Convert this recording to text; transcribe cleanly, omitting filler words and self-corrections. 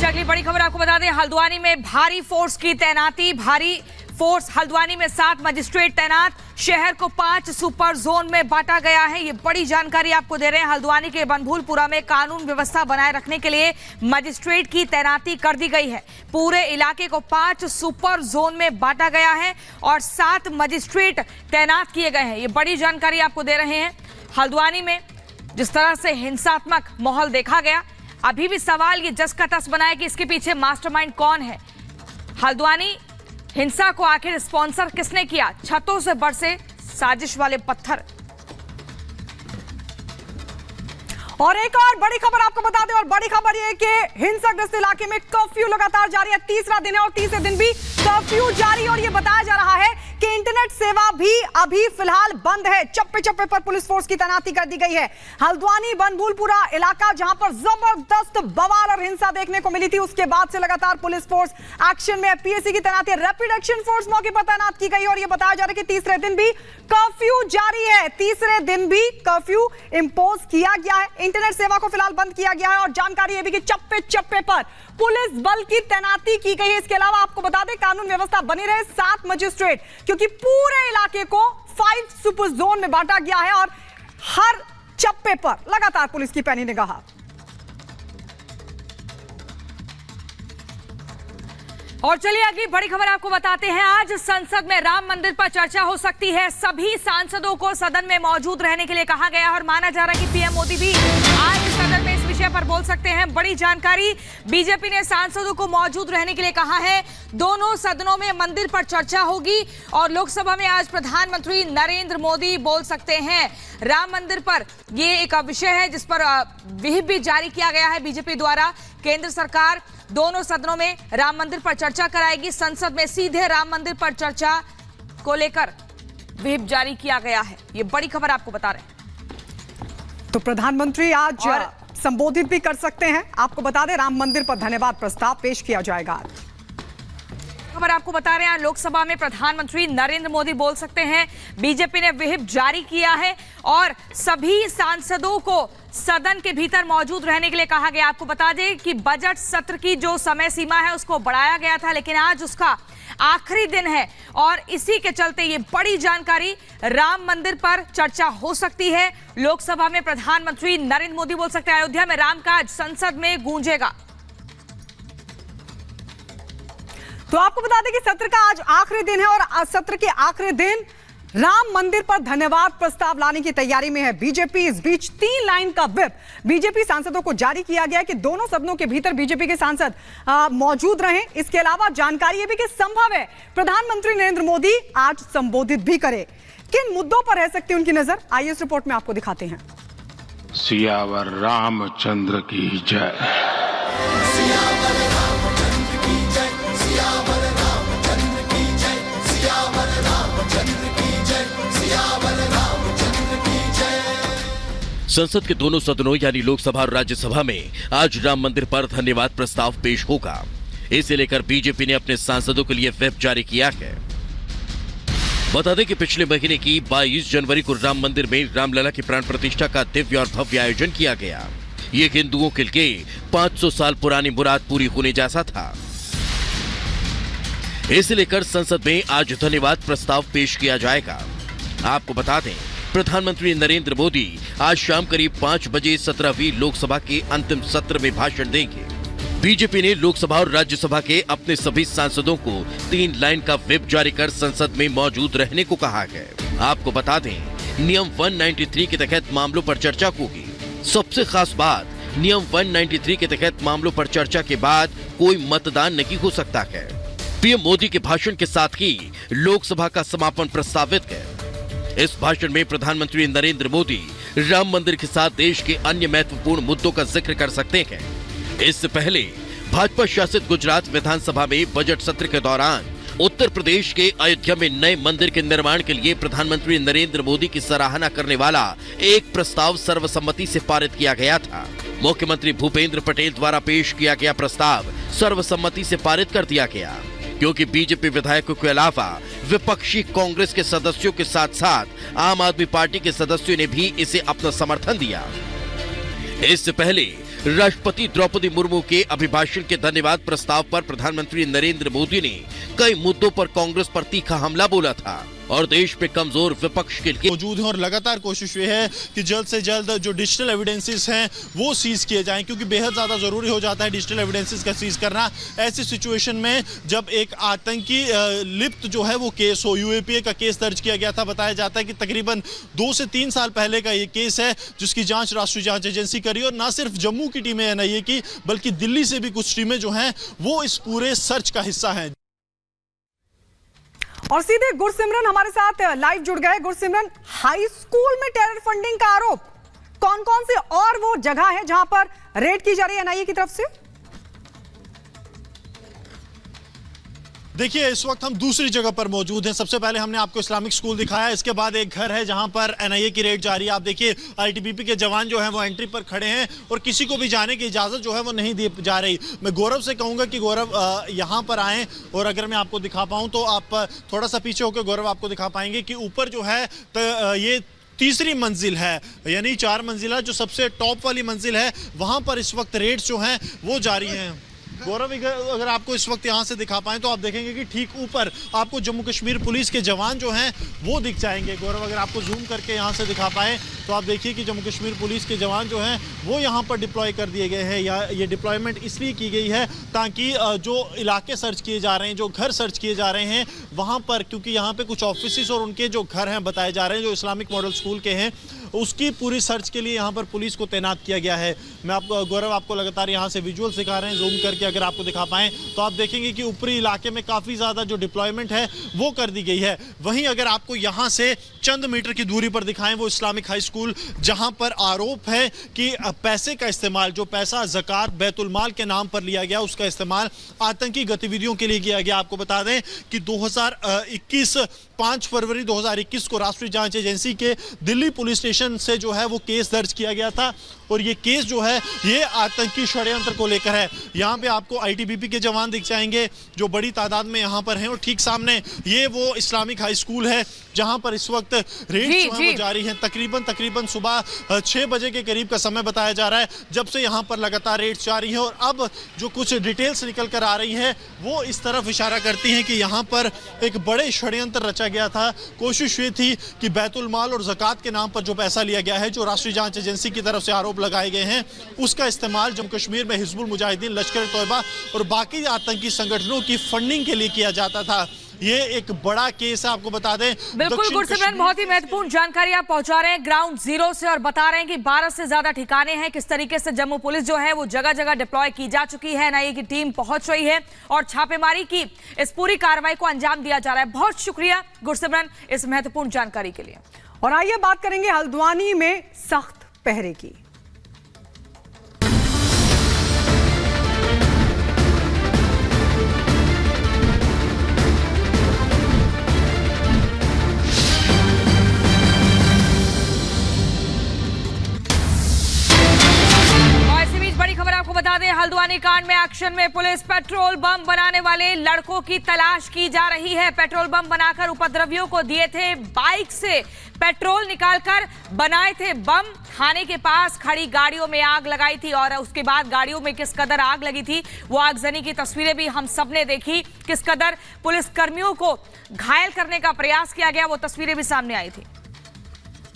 पेश अगली बड़ी खबर आपको बता दें, हल्द्वानी में भारी फोर्स की तैनाती। भारी फोर्स हल्द्वानी में 7 मजिस्ट्रेट तैनात। शहर को 5 सुपर जोन में बांटा गया है। ये बड़ी जानकारी आपको दे रहे हैं। हल्द्वानी के बनभूलपुरा में कानून व्यवस्था बनाए रखने के लिए मजिस्ट्रेट की तैनाती कर दी गई है। पूरे इलाके को 5 सुपर जोन में बांटा गया है और 7 मजिस्ट्रेट तैनात किए गए हैं। ये बड़ी जानकारी आपको दे रहे हैं। हल्द्वानी में जिस तरह से हिंसात्मक माहौल देखा गया, अभी भी सवाल ये जस का तस बनाए कि इसके पीछे मास्टरमाइंड कौन है। हल्द्वानी हिंसा को आखिर स्पॉन्सर किसने किया? छतों से बरसे साजिश वाले पत्थर। और एक और बड़ी खबर आपको बता दें, और बड़ी खबर यह कि हिंसाग्रस्त इलाके में कर्फ्यू लगातार जारी है। तीसरा दिन है और तीसरे दिन भी कर्फ्यू जारी। और यह बताया जा रहा है कि इंटरनेट सेवा भी अभी फिलहाल बंद है। चप्पे चप्पे पर पुलिस फोर्स की तैनाती कर दी गई है। हल्द्वानी बनभूलपुरा इलाका जहां पर जबरदस्त बवाल और हिंसा देखने को मिली थी, उसके बाद से लगातार पुलिस फोर्स एक्शन में है। पीएसी की तैनाती, रैपिड एक्शन फोर्स मौके पर तैनात की गई। और यह बताया जा रहा है कि तीसरे दिन भी कर्फ्यू जारी है। तीसरे दिन भी कर्फ्यू इंपोज किया गया है। इंटरनेट सेवा को फिलहाल बंद किया गया है। और जानकारी यह भी कि चप्पे चप्पे पर पुलिस बल की तैनाती की गई है। इसके अलावा आपको बता दें, कानून व्यवस्था बनी रहे 7 मजिस्ट्रेट, क्योंकि पूरे इलाके को 5 सुपर जोन में बांटा गया है और हर चप्पे पर लगातार पुलिस की पैनी निगाह। और चलिए अगली बड़ी खबर आपको बताते हैं। आज संसद में राम मंदिर पर चर्चा हो सकती है। सभी सांसदों को सदन में मौजूद रहने के लिए कहा गया है और माना जा रहा है कि पीएम मोदी भी आज सदन में इस विषय पर बोल सकते हैं। बड़ी जानकारी, बीजेपी ने सांसदों को मौजूद रहने के लिए कहा है। दोनों सदनों में मंदिर पर चर्चा होगी और लोकसभा में आज प्रधानमंत्री नरेंद्र मोदी बोल सकते हैं। राम मंदिर पर यह एक विषय है जिस पर व्हिप भी जारी किया गया है बीजेपी द्वारा। केंद्र सरकार दोनों सदनों में राम मंदिर पर चर्चा कराएगी। संसद में सीधे राम मंदिर पर चर्चा को लेकर व्हिप जारी किया गया है। ये बड़ी खबर आपको बता रहे हैं। तो प्रधानमंत्री आज संबोधित भी कर सकते हैं। आपको बता दें, राम मंदिर पर धन्यवाद प्रस्ताव पेश किया जाएगा आज। खबर आपको बता रहे हैं, लोकसभा में प्रधानमंत्री नरेंद्र मोदी बोल सकते हैं। बीजेपी ने व्हिप जारी किया है और सभी सांसदों को सदन के भीतर मौजूद रहने के लिए कहा गया। आपको बता दें कि बजट सत्र की जो समय सीमा है उसको बढ़ाया गया था, लेकिन आज उसका आखिरी दिन है और इसी के चलते ये बड़ी जानकारी, राम मंदिर पर चर्चा हो सकती है। लोकसभा में प्रधानमंत्री नरेंद्र मोदी बोल सकते हैं। अयोध्या में रामकाज संसद में गूंजेगा। तो आपको बता दें कि सत्र का आज आखिरी दिन है और सत्र के आखिरी दिन राम मंदिर पर धन्यवाद प्रस्ताव लाने की तैयारी में है बीजेपी। इस बीच 3 लाइन का व्हिप बीजेपी सांसदों को जारी किया गया कि दोनों सदनों के भीतर बीजेपी के सांसद मौजूद रहें। इसके अलावा जानकारी यह भी कि संभव है प्रधानमंत्री नरेंद्र मोदी आज संबोधित भी करें। किन मुद्दों पर रह सकती है उनकी नजर, आइए इस रिपोर्ट में आपको दिखाते हैं। सियावर रामचंद्र की जय। संसद के दोनों सदनों यानी लोकसभा और राज्यसभा में आज राम मंदिर पर धन्यवाद प्रस्ताव पेश होगा। इसे लेकर बीजेपी ने अपने सांसदों के लिए व्हिप जारी किया है। बता दें कि पिछले महीने की 22 जनवरी को राम मंदिर में रामलला की प्राण प्रतिष्ठा का दिव्य और भव्य आयोजन किया गया। ये हिंदुओं के लिए 500 साल पुरानी मुराद पूरी होने जैसा था। इसे लेकर संसद में आज धन्यवाद प्रस्ताव पेश किया जाएगा। आपको बता दें, प्रधानमंत्री नरेंद्र मोदी आज शाम करीब 5 बजे 17वीं लोकसभा के अंतिम सत्र में भाषण देंगे। बीजेपी ने लोकसभा और राज्यसभा के अपने सभी सांसदों को 3 लाइन का व्हिप जारी कर संसद में मौजूद रहने को कहा है। आपको बता दें, नियम 193 के तहत मामलों पर चर्चा होगी। सबसे खास बात, नियम 193 के तहत मामलों पर चर्चा के बाद कोई मतदान नहीं हो सकता है। पीएम मोदी के भाषण के साथ ही लोकसभा का समापन प्रस्तावित है। इस भाषण में प्रधानमंत्री नरेंद्र मोदी राम मंदिर के साथ देश के अन्य महत्वपूर्ण मुद्दों का जिक्र कर सकते हैं। इससे पहले भाजपा शासित गुजरात विधानसभा में बजट सत्र के दौरान उत्तर प्रदेश के अयोध्या में नए मंदिर के निर्माण के लिए प्रधानमंत्री नरेंद्र मोदी की सराहना करने वाला एक प्रस्ताव सर्वसम्मति से पारित किया गया था। मुख्यमंत्री भूपेंद्र पटेल द्वारा पेश किया गया प्रस्ताव सर्वसम्मति से पारित कर दिया गया, क्योंकि बीजेपी विधायकों के अलावा विपक्षी कांग्रेस के सदस्यों के साथ साथ आम आदमी पार्टी के सदस्यों ने भी इसे अपना समर्थन दिया। इससे पहले राष्ट्रपति द्रौपदी मुर्मू के अभिभाषण के धन्यवाद प्रस्ताव पर प्रधानमंत्री नरेंद्र मोदी ने कई मुद्दों पर कांग्रेस पर तीखा हमला बोला था और देश में कमजोर विपक्ष के लिए मौजूद हैं और लगातार कोशिश ये है कि जल्द से जल्द जो डिजिटल एविडेंसेस हैं वो सीज किए जाएं, क्योंकि बेहद ज़्यादा ज़रूरी हो जाता है डिजिटल एविडेंसेस का सीज करना ऐसी सिचुएशन में जब एक आतंकी लिप्त जो है वो केस हो। यूएपीए का केस दर्ज किया गया था। बताया जाता है कि तकरीबन 2 से 3 साल पहले का ये केस है, जिसकी जांच राष्ट्रीय जांच एजेंसी करी और न सिर्फ जम्मू की टीमें एनआईए की बल्कि दिल्ली से भी कुछ टीमें जो हैं वो इस पूरे सर्च का हिस्सा हैं। और सीधे गुरसिमरन हमारे साथ लाइव जुड़ गए। गुरसिमरन, हाई स्कूल में टेरर फंडिंग का आरोप, कौन कौन से और वो जगह है जहां पर रेड की जा रही है एनआईए की तरफ से? देखिए, इस वक्त हम दूसरी जगह पर मौजूद हैं। सबसे पहले हमने आपको इस्लामिक स्कूल दिखाया, इसके बाद एक घर है जहां पर एनआईए की रेड जारी है। आप देखिए आईटीबीपी के जवान जो हैं वो एंट्री पर खड़े हैं और किसी को भी जाने की इजाजत जो है वो नहीं दी जा रही। मैं गौरव से कहूंगा कि गौरव यहां पर आएँ और अगर मैं आपको दिखा पाऊं तो आप थोड़ा सा पीछे होकर गौरव आपको दिखा पाएंगे कि ऊपर जो है ये तीसरी मंजिल है, यानी 4 मंजिला जो सबसे टॉप वाली मंजिल है वहां पर इस वक्त रेड्स जो हैं वो जारी हैं। गौरव, अगर आपको इस वक्त यहाँ से दिखा पाएं तो आप देखेंगे कि ठीक ऊपर आपको जम्मू कश्मीर पुलिस के जवान जो हैं वो दिख जाएंगे। गौरव, अगर आपको जूम करके यहाँ से दिखा पाएं तो आप देखिए कि जम्मू कश्मीर पुलिस के जवान जो हैं वो यहाँ पर डिप्लॉय कर दिए गए हैं। या ये डिप्लॉयमेंट इसलिए की गई है ताकि जो इलाके सर्च किए जा रहे हैं, जो घर सर्च किए जा रहे हैं वहाँ पर, क्योंकि यहाँ पर कुछ ऑफिस और उनके जो घर हैं बताए जा रहे हैं जो इस्लामिक मॉडल स्कूल के हैं, उसकी पूरी सर्च के लिए यहाँ पर पुलिस को तैनात किया गया है। मैं आपको गौरव आपको लगातार यहाँ से विजुअल दिखा रहे हैं, जूम करके अगर आपको दिखा पाएं तो आप देखेंगे कि ऊपरी इलाके में काफ़ी ज़्यादा जो डिप्लॉयमेंट है वो कर दी गई है। वहीं अगर आपको यहाँ से चंद मीटर की दूरी पर दिखाएं वो इस्लामिक हाई स्कूल, जहाँ पर आरोप है कि पैसे का इस्तेमाल, जो पैसा ज़कात बैतुल माल के नाम पर लिया गया उसका इस्तेमाल आतंकी गतिविधियों के लिए किया गया। आपको बता दें कि 5 फरवरी 2021 को राष्ट्रीय जांच एजेंसी के दिल्ली पुलिस स्टेशन से जो है वो केस दर्ज किया गया था और ये केस जो है ये आतंकी षड्यंत्र को लेकर है। यहाँ पे आपको आईटीबीपी के जवान दिख जाएंगे जो बड़ी तादाद में यहाँ पर हैं और ठीक सामने ये वो इस्लामिक हाई स्कूल है जहाँ पर इस वक्त रेड जो है वो जारी है। तकरीबन सुबह 6 बजे के करीब का समय बताया जा रहा है जब से यहाँ पर लगातार रेड जारी है और अब जो कुछ डिटेल्स निकल कर आ रही है वो इस तरफ इशारा करती हैं कि यहाँ पर एक बड़े षड्यंत्र रचा गया था। कोशिश ये थी कि बैतुल माल और ज़कात के नाम पर जो पैसा लिया गया है, जो राष्ट्रीय जांच एजेंसी की तरफ से आरोप लगाए गए हैं, उसका इस्तेमाल जम्मू कश्मीर में हिजबुल मुजाहिदीन, लश्कर तौयबा और बाकी आतंकी संगठनों की फंडिंग के लिए किया जाता था। ये एक बड़ा केस है, आपको बता दें। बिल्कुल गुरसिमरन, बहुत ही महत्वपूर्ण जानकारी आप पहुंचा रहे हैं ग्राउंड जीरो से और बता रहे हैं कि 12 से ज्यादा ठिकाने हैं, किस तरीके से जम्मू पुलिस जो है वो जगह जगह डिप्लॉय की जा चुकी है, एनआईए की टीम पहुंच रही है और छापेमारी की इस पूरी कार्रवाई को अंजाम दिया जा रहा है। बहुत शुक्रिया गुरसिमरन इस महत्वपूर्ण जानकारी के लिए। और आइए बात करेंगे हल्द्वानी में सख्त पहरे की। आपको बता दें, हल्द्वानी कांड में एक्शन में पुलिस, पेट्रोल बम बनाने वाले लड़कों की तलाश की जा रही है। पेट्रोल बम बनाकर उपद्रवियों को दिए थे, बाइक से पेट्रोल निकालकर बनाए थे बम, थाने के पास खड़ी गाड़ियों में आग लगाई थी और उसके बाद गाड़ियों में किस कदर आग लगी थी वो आगजनी की तस्वीरें भी हम सबने देखी। किस कदर पुलिस कर्मियों को घायल करने का प्रयास किया गया वो तस्वीरें भी सामने आई थी।